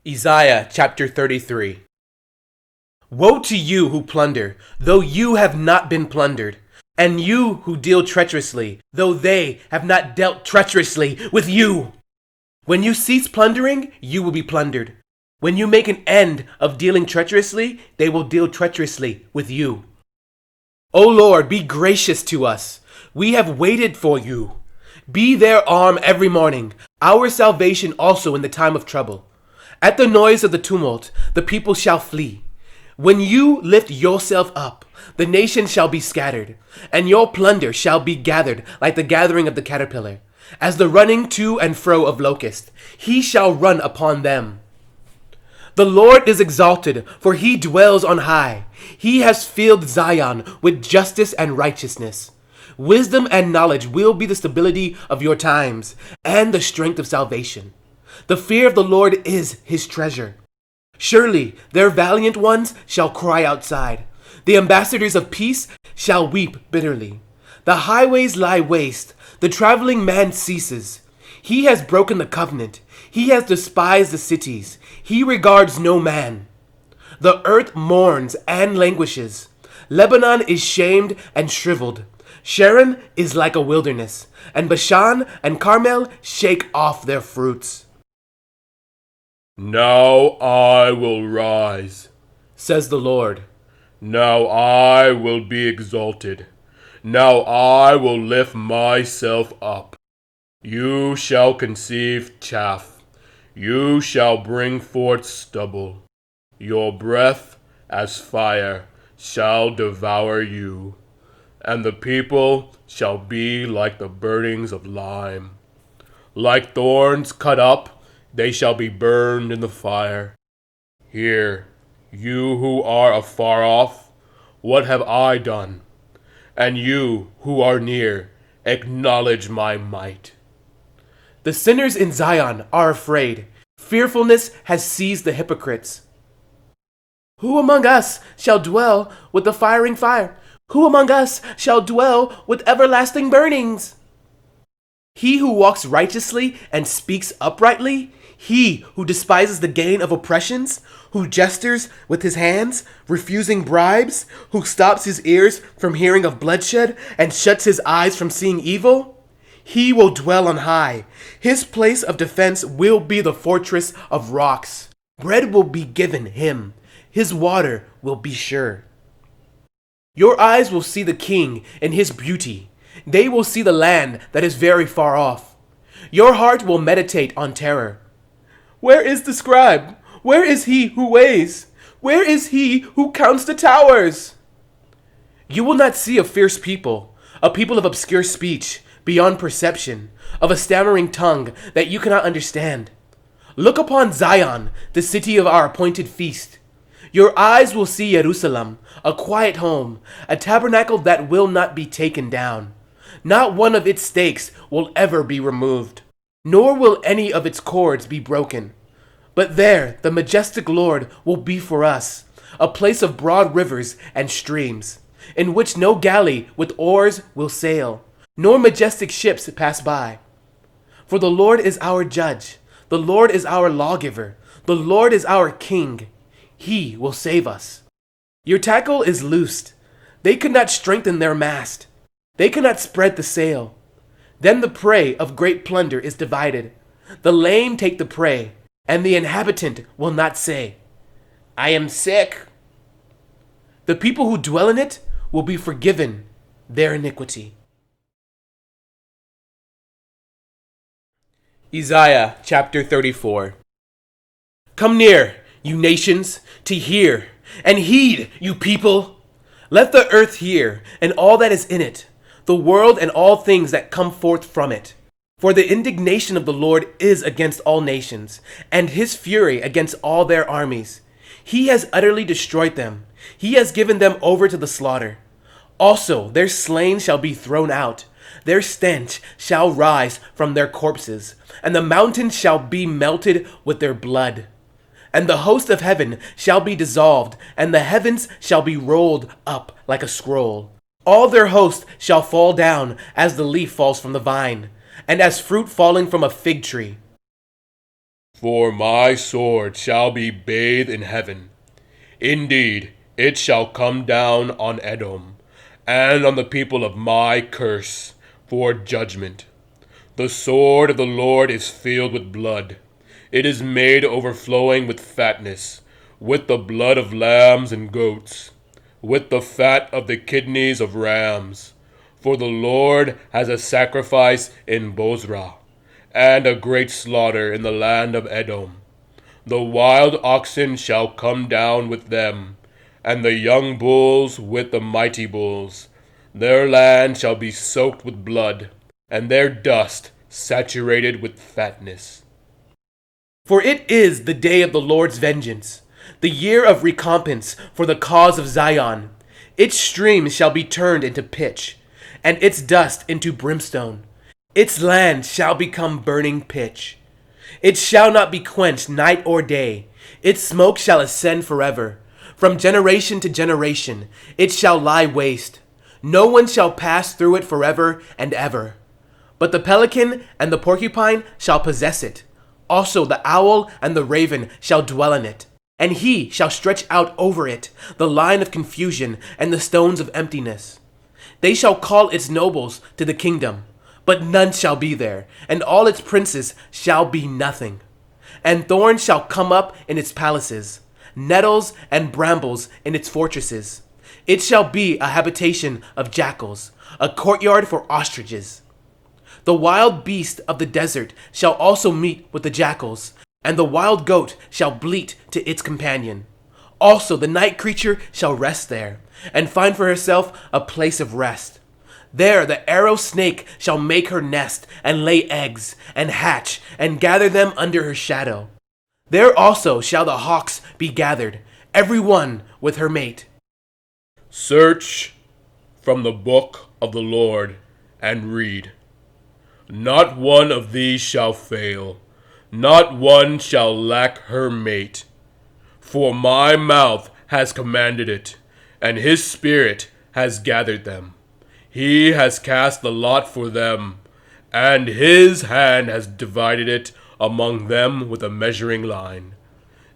Isaiah chapter 33. Woe to you who plunder, though you have not been plundered, and you who deal treacherously, though they have not dealt treacherously with you. When you cease plundering, you will be plundered. When you make an end of dealing treacherously, they will deal treacherously with you. O Lord, be gracious to us. We have waited for you. Be their arm every morning, our salvation also in the time of trouble. At the noise of the tumult, the people shall flee. When you lift yourself up, the nation shall be scattered, and your plunder shall be gathered like the gathering of the caterpillar. As the running to and fro of locust, he shall run upon them. The Lord is exalted, for he dwells on high. He has filled Zion with justice and righteousness. Wisdom and knowledge will be the stability of your times, and the strength of salvation. The fear of the Lord is his treasure. Surely their valiant ones shall cry outside. The ambassadors of peace shall weep bitterly. The highways lie waste. The traveling man ceases. He has broken the covenant. He has despised the cities. He regards no man. The earth mourns and languishes. Lebanon is shamed and shriveled. Sharon is like a wilderness, and Bashan and Carmel shake off their fruits. Now I will rise, says the Lord. Now I will be exalted. Now I will lift myself up. You shall conceive chaff. You shall bring forth stubble. Your breath as fire shall devour you, and the people shall be like the burnings of lime. Like thorns cut up, they shall be burned in the fire. Hear, you who are afar off, what have I done? And you who are near, acknowledge my might. The sinners in Zion are afraid. Fearfulness has seized the hypocrites. Who among us shall dwell with the firing fire? Who among us shall dwell with everlasting burnings? He who walks righteously and speaks uprightly, he who despises the gain of oppressions, who gestures with his hands, refusing bribes, who stops his ears from hearing of bloodshed and shuts his eyes from seeing evil, he will dwell on high. His place of defense will be the fortress of rocks. Bread will be given him. His water will be sure. Your eyes will see the king in his beauty. They will see the land that is very far off. Your heart will meditate on terror. Where is the scribe? Where is he who weighs? Where is he who counts the towers? You will not see a fierce people, a people of obscure speech, beyond perception, of a stammering tongue that you cannot understand. Look upon Zion, the city of our appointed feast. Your eyes will see Jerusalem, a quiet home, a tabernacle that will not be taken down. Not one of its stakes will ever be removed, nor will any of its cords be broken. But there the majestic Lord will be for us, a place of broad rivers and streams, in which no galley with oars will sail, nor majestic ships pass by. For the Lord is our judge, the Lord is our lawgiver, the Lord is our king. He will save us. Your tackle is loosed. They could not strengthen their mast. They cannot spread the sail. Then the prey of great plunder is divided. The lame take the prey, and the inhabitant will not say, I am sick. The people who dwell in it will be forgiven their iniquity. Isaiah chapter 34. Come near, you nations, to hear, and heed, you people. Let the earth hear, and all that is in it, the world and all things that come forth from it. For the indignation of the Lord is against all nations, and his fury against all their armies. He has utterly destroyed them. He has given them over to the slaughter. Also their slain shall be thrown out. Their stench shall rise from their corpses, and the mountains shall be melted with their blood. And the host of heaven shall be dissolved, and the heavens shall be rolled up like a scroll. All their host shall fall down as the leaf falls from the vine, and as fruit falling from a fig tree. For my sword shall be bathed in heaven. Indeed, it shall come down on Edom, and on the people of my curse, for judgment. The sword of the Lord is filled with blood. It is made overflowing with fatness, with the blood of lambs and goats, with the fat of the kidneys of rams. For the Lord has a sacrifice in Bozrah, and a great slaughter in the land of Edom. The wild oxen shall come down with them, and the young bulls with the mighty bulls. Their land shall be soaked with blood, and their dust saturated with fatness. For it is the day of the Lord's vengeance, the year of recompense for the cause of Zion. Its streams shall be turned into pitch, and its dust into brimstone. Its land shall become burning pitch. It shall not be quenched night or day. Its smoke shall ascend forever. From generation to generation it shall lie waste. No one shall pass through it forever and ever. But the pelican and the porcupine shall possess it. Also the owl and the raven shall dwell in it. And he shall stretch out over it the line of confusion and the stones of emptiness. They shall call its nobles to the kingdom, but none shall be there, and all its princes shall be nothing. And thorns shall come up in its palaces, nettles and brambles in its fortresses. It shall be a habitation of jackals, a courtyard for ostriches. The wild beast of the desert shall also meet with the jackals, and the wild goat shall bleat to its companion. Also the night creature shall rest there, and find for herself a place of rest. There the arrow snake shall make her nest, and lay eggs, and hatch, and gather them under her shadow. There also shall the hawks be gathered, every one with her mate. Search from the book of the Lord, and read. Not one of these shall fail, not one shall lack her mate. For my mouth has commanded it, and his spirit has gathered them. He has cast the lot for them, and his hand has divided it among them with a measuring line.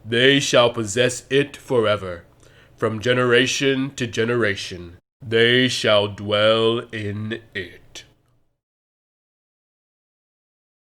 They shall possess it forever. From generation to generation, they shall dwell in it.